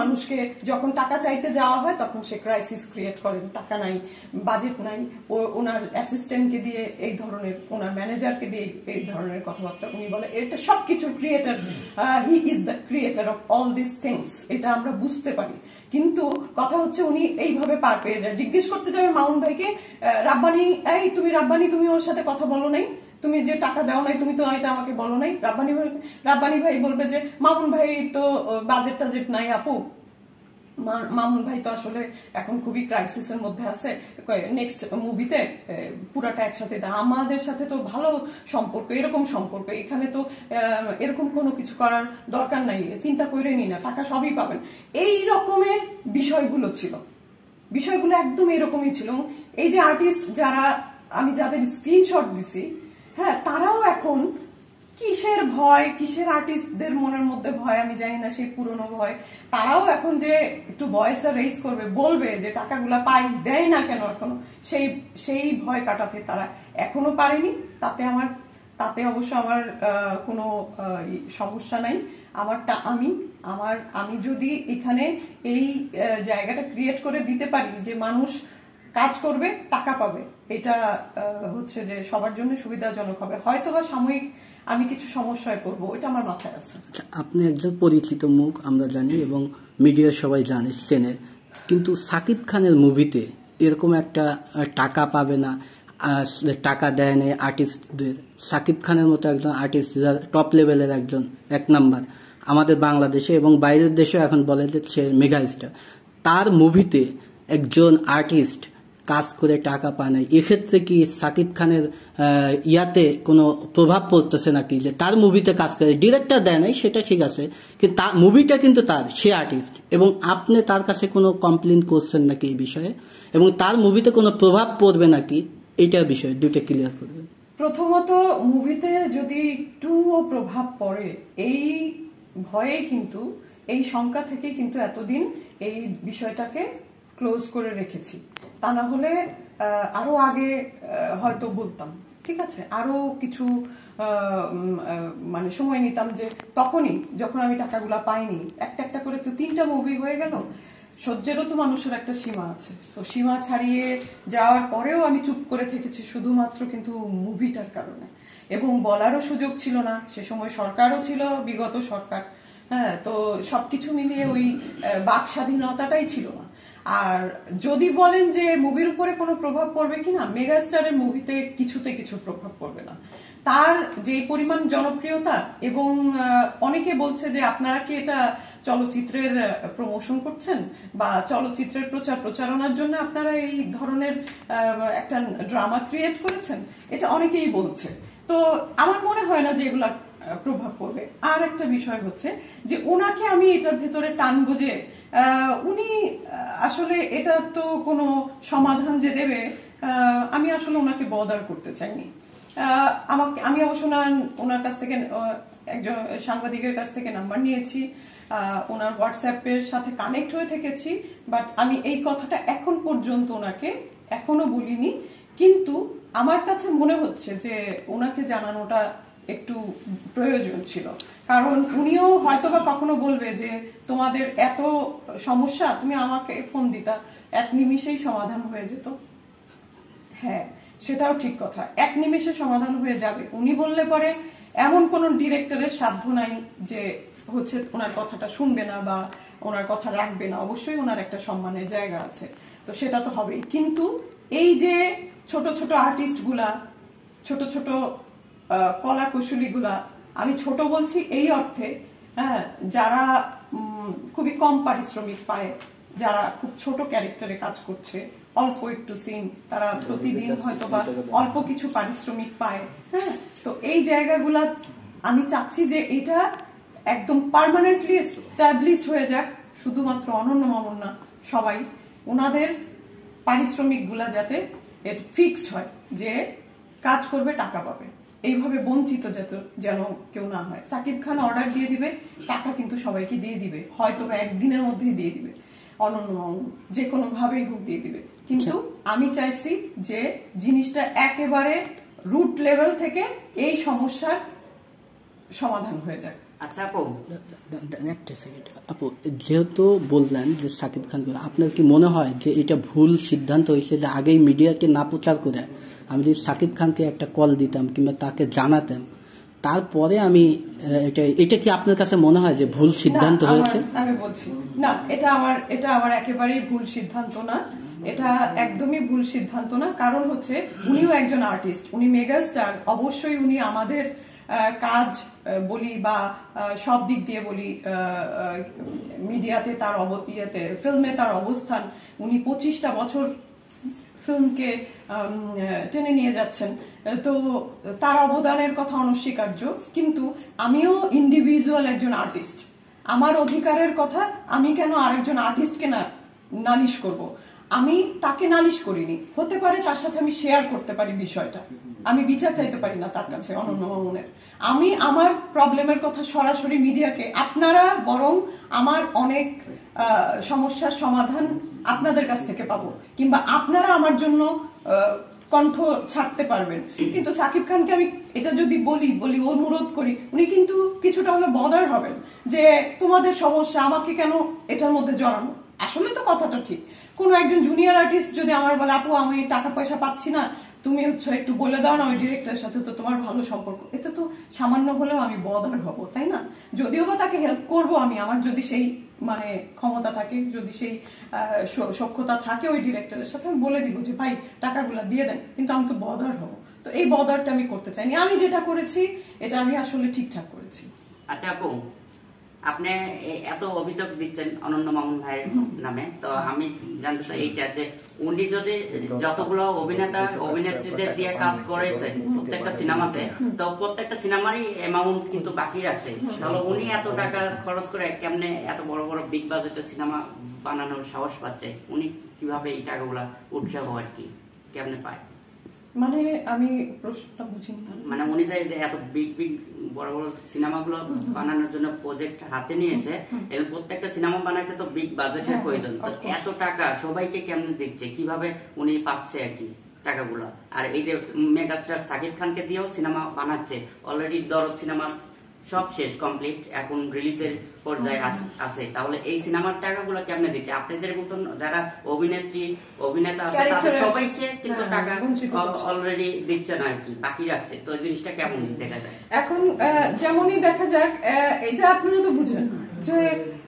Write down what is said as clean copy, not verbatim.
মানুষকে যখন টাকা চাইতে যাওয়া হয় তখন সে ক্রাইসিস ক্রিয়েট করেন, টাকা নাই, বাজেট নাই, ওনার অ্যাসিস্ট্যান্টকে দিয়ে এই ধরনের, ওনার ম্যানেজারকে দিয়ে এই ধরনের কথাবার্তা উনি বলে। এটা সবকিছু creator, he is the creator of all this things, এটা আমরা বুঝতে পারি। কিন্তু কথা হচ্ছে উনি এইভাবে পার পেয়ে যায়। জিজ্ঞেস করতে যাবে মামুন ভাইকে, রাব্বানি, এই তুমি রাব্বানি, তুমি ওর সাথে কথা বলো নাই, তুমি যে টাকা দাও নাই, তুমি তো এটা আমাকে বলো নাই। রাব্বানি ভাই বলবে যে মামুন ভাই তো বাজেট টাজেট নাই আপু, মামুন ভাই তো আসলে এখন খুবই ক্রাইসিসের মধ্যে আছে, নেক্সট মুভিতে পুরাটা একসাথে। আমাদের সাথে তো ভালো সম্পর্ক, এরকম সম্পর্ক, এখানে তো এরকম কোনো কিছু করার দরকার নাই, চিন্তা করে নি না, টাকা সবই পাবেন। এই রকমের বিষয়গুলো ছিল, বিষয়গুলো একদম এরকমই ছিল। এই যে আর্টিস্ট যারা, আমি যাদের স্ক্রিনশট দিছি, হ্যাঁ, তারাও এখন কিসের ভয়, কিসের আর্টিস্টদের মনের মধ্যে ভয় আমি জানি না, সেই পুরনো ভয়, তারাও এখন যে একটু ভয়েসটা রেইজ করবে, বলবে যে টাকাগুলা পাই, দেয় না কেন এখনো, সেই ভয় কাটাতে তারা এখনো পারেনি। তাতে অবশ্য আমার কোনো সমস্যা নাই। আমি যদি এখানে এই জায়গাটা ক্রিয়েট করে দিতে পারি যে মানুষ কাজ করবে, টাকা পাবে, এটা হচ্ছে যে সবার জন্য সুবিধাজনক হবে। হয়তো বা সাময়িক আমি কিছু সমস্যায় পড়বো, এটা আমার মাথায় আছে। আপনি একজন পরিচিত মুখ আমরা জানি এবং মিডিয়ার সবাই জানে, চেনে, কিন্তু সাকিব খানের মুভিতে এরকম একটা টাকা পাবে না, টাকা দেয় নেই আর্টিস্টদের, সাকিব খানের মতো একজন আর্টিস্ট যার টপ লেভেলের একজন, এক নাম্বার আমাদের বাংলাদেশে এবং বাইরের দেশেও এখন বলে যে সে মেগা স্টার, তার মুভিতে একজন আর্টিস্ট কাজ করে টাকা পায় না। এক্ষেত্রে কি সাকিব খানের ইয়াতে কোনো প্রভাব পড়তেছে নাকি, যে তার মুভিতে কাজ করে, ডিরেক্টর দেয় নাই সেটা ঠিক আছে, কিন্তু তার মুভিটা কিন্তু তার, সে আর্টিস্ট, এবং আপনি তার কাছে কোনো কমপ্লেন করছেন নাকি এই বিষয়ে, এবং তার মুভিতে কোনো প্রভাব পড়বে নাকি, এইটার বিষয়ে দুইটা ক্লিয়ার করবেন। প্রথমত, মুভিতে যদি একটুও প্রভাব পড়ে, এই ভয়ে কিন্তু, এই শঙ্কা থেকে কিন্তু এতদিন এই বিষয়টাকে ক্লোজ করে রেখেছি। তা না হলে আরো আগে হয়তো বলতাম, ঠিক আছে, আরো কিছু মানে সময় নিতাম, যে তখনই যখন আমি টাকাগুলা পাইনি, একটা একটা করে তো 3টা মুভি হয়ে গেল। সহ্যেরও তো মানুষের একটা সীমা আছে, তো সীমা ছাড়িয়ে যাওয়ার পরেও আমি চুপ করে থেকেছি শুধুমাত্র কিন্তু মুভিটার কারণে, এবং বলারও সুযোগ ছিল না। সে সময় সরকারও ছিল, বিগত সরকার, হ্যাঁ, তো সবকিছু মিলিয়ে ওই বাক স্বাধীনতাটাই ছিল না। আর যদি বলেন যে মুভির উপরে কোনো প্রভাব পড়বে কিনা, মেগাস্টারের মুভিতে কিছুতে কিছু প্রভাব পড়বে না। তার যে পরিমাণ জনপ্রিয়তা, এবং অনেকে বলছে যে আপনারা কি এটা চলচ্চিত্রের প্রমোশন করছেন বা চলচ্চিত্রের প্রচারণার জন্য আপনারা এই ধরনের একটা ড্রামা ক্রিয়েট করেছেন, এটা অনেকেই বলছে। তো আমার মনে হয় না যে এগুলা প্রভাব পড়বে। আর একটা বিষয় হচ্ছে যে ওনাকে আমি এটার ভেতরে টানবো যে উনি আসলে এটা তো কোনো সমাধান যে দেবে, আমি আসলে ওনাকে বদার করতে চাইনি। আমি অবশ্য ওনার কাছ থেকে একজন সাংবাদিকের কাছ থেকে নাম্বার নিয়েছি, ওনার হোয়াটসঅ্যাপের সাথে কানেক্ট হয়ে থেকেছি, বাট আমি এই কথাটা এখন পর্যন্ত ওনাকে এখনো বলিনি। কিন্তু আমার কাছে মনে হচ্ছে যে ওনাকে জানানোটা একটু প্রয়োজন ছিল, কারণ উনিও হয়তোবা কখনো বলবে যে তোমাদের এত সমস্যা, তুমি আমাকে ফোন দিতা, 1 নিমিষেই সমাধান হয়ে যেত। হ্যাঁ, সেটাও ঠিক কথা, 1 নিমিষে সমাধান হয়ে যাবে। উনি বললে পরে এমন কোন ডিরেক্টরের সাধ্য নাই যে হচ্ছে ওনার কথাটা শুনবে না বা ওনার কথা রাখবে না। অবশ্যই ওনার একটা সম্মানের জায়গা আছে, তো সেটা তো হবেই। কিন্তু এই যে ছোট ছোট আর্টিস্ট গুলা, ছোট ছোট কলা কুশলী গুলা, আমি ছোট বলছি এই অর্থে, হ্যাঁ, যারা খুবই কম পারিশ্রমিক পায়, যারা খুব ছোট ক্যারেক্টারে কাজ করছে, অল্প একটু সিন, তারা প্রতিদিন হয়তো বা অল্প কিছু পারিশ্রমিক পায়, হ্যাঁ, তো এই জায়গাগুলা আমি চাচ্ছি যে এটা একদম পার্মানেন্টলি এস্টাবলিশড হয়ে যাক। শুধুমাত্র অনন্য মামুন না, সবাই ওনাদের পারিশ্রমিক গুলা যাতে ফিক্সড হয়, যে কাজ করবে টাকা পাবে, এইভাবে বঞ্চিত যেন কেউ না হয়। সাকিব খান অর্ডার দিয়ে দিবে, টাকা কিন্তু সবাইকে দিয়ে দিবে, হয়তো একদিনের মধ্যেই দিয়ে দিবে, অনন্য মামুন যে কোনো ভাবেই হোক দিয়ে দিবে। কিন্তু আমি চাইছি যে জিনিসটা একেবারে রুট লেভেল থেকে এই সমস্যার সমাধান হয়ে যায়। আচ্ছা আপু, একটা সেকেন্ড আপু, যেহেতু বললেন যে সাকিব খান, আপনার কি মনে হয় যে এটা ভুল সিদ্ধান্ত হয়েছে যে আগেই মিডিয়াকে না প্রচার করে আমি যদি সাকিব খানকে একটা কল দিতাম কিংবা তাকে জানাতাম, তারপরে আমি এটা কি আপনার কাছে মনে হয় যে ভুল সিদ্ধান্ত হয়েছে? আমি বলছি না, এটা আমার একেবারেই ভুল সিদ্ধান্ত না, এটা একদমই ভুল সিদ্ধান্ত না। কারণ হচ্ছে উনিও একজন আর্টিস্ট, উনি মেগাস্টার, অবশ্যই উনি আমাদের কাজ বলি বা সব দিক দিয়ে বলি, মিডিয়াতে তার ফিল্মে তার অবস্থান, উনি 25টা বছর ফিল্মকে টেনে নিয়ে যাচ্ছেন, তো তার অবদানের কথা অনস্বীকার্য। কিন্তু আমিও ইন্ডিভিজুয়াল একজন আর্টিস্ট, আমার অধিকারের কথা আমি কেন আরেকজন আর্টিস্টকে নালিশ করব? আমি তাকে নালিশ করিনি, হতে পারে তার সাথে আমি শেয়ার করতে পারি বিষয়টা, আমি বিচার চাইতে পারি না তার কাছে অনন্য মামুনের। আমি আমার প্রবলেমের কথা সরাসরি মিডিয়াকে, আপনারা বরং আমার অনেক সমস্যার সমাধান আপনাদের কাছ থেকে পাবো, কিংবা আপনারা আমার জন্য কণ্ঠ ছাড়তে পারবেন। কিন্তু সাকিব খানকে আমি এটা যদি বলি অনুরোধ করি, উনি কিন্তু কিছুটা হলে বদার হবেন যে তোমাদের সমস্যা, আমাকে কেন এটার মধ্যে জড়ানো। আসলে তো কথাটা ঠিক, কোন একজন জুনিয়র আর্টিস্ট যদি আমার বলে আপু আমি টাকা পয়সা পাচ্ছি না, তুমি একটু বলে দাও না ওই ডিরেক্টরের সাথে তো তোমার ভালো সম্পর্ক, এতে তো সামান্য হলেও আমি বদার হব, তাই না? যদিও বা তাকে হেল্প করব আমি, আমার যদি সেই মানে ক্ষমতা থাকে, যদি সেই সক্ষতা থাকে ওই ডিরেক্টরের সাথে, আমি বলে দিব যে ভাই টাকাগুলা দিয়ে দেন, কিন্তু আমি তো বদার হব। তো এই বদারটা আমি করতে চাইনি, আমি যেটা করেছি এটা আমি আসলে ঠিকঠাক করেছি। আচ্ছা আপু, আপনি এত অভিযোগ দিচ্ছেন অনন্য মামুন ভাইয়ের নামে, তো আমি জানতে চাই এইটা যে উনি যদি যতগুলো অভিনেত্রীদের দিয়ে কাজ করেছে প্রত্যেকটা সিনেমাতে, তো প্রত্যেকটা সিনেমারই অ্যামাউন্ট কিন্তু বাকি রাখছে, তাহলে উনি এত টাকা খরচ করে কেমনে এত বড় বড় বিগ বাজেটের সিনেমা বানানোর সাহস পাচ্ছে? উনি কিভাবে এই টাকাগুলা উৎসাহ আর কি কেমনে পায়? মানে আমি প্রশ্নটা বুঝিনি। মানে উনি যে এত বিগ বড় বড় সিনেমাগুলো বানানোর জন্য প্রজেক্ট হাতে নিয়েছে, এবং প্রত্যেকটা সিনেমা বানাইতে তো বিগ বাজেটের প্রয়োজন, তো এত টাকা সবাইকে কেমনে দিচ্ছে, কিভাবে উনি পাচ্ছে আর কি টাকাগুলো? আর এই যে মেগাস্টার সাকিব খানকে দিয়েও সিনেমা বানাচ্ছে, অলরেডি দরদ সিনেমা সব শেষ কমপ্লিট, এখন রিলিজের পর্যায়ে আছে, তাহলে এই সিনেমার টাকাগুলো কেমনে দিচ্ছে? আপনাদের মতন যারা অভিনেতা আছে তাদের সবাইকে কিন্তু টাকা অলরেডি দিচ্ছে না আর কি, বাকি রাখছে, তো জিনিসটা কেমন দেখা যায়? এখন যেমনই দেখা যাক, এটা আপনারা তো বুঝেন যে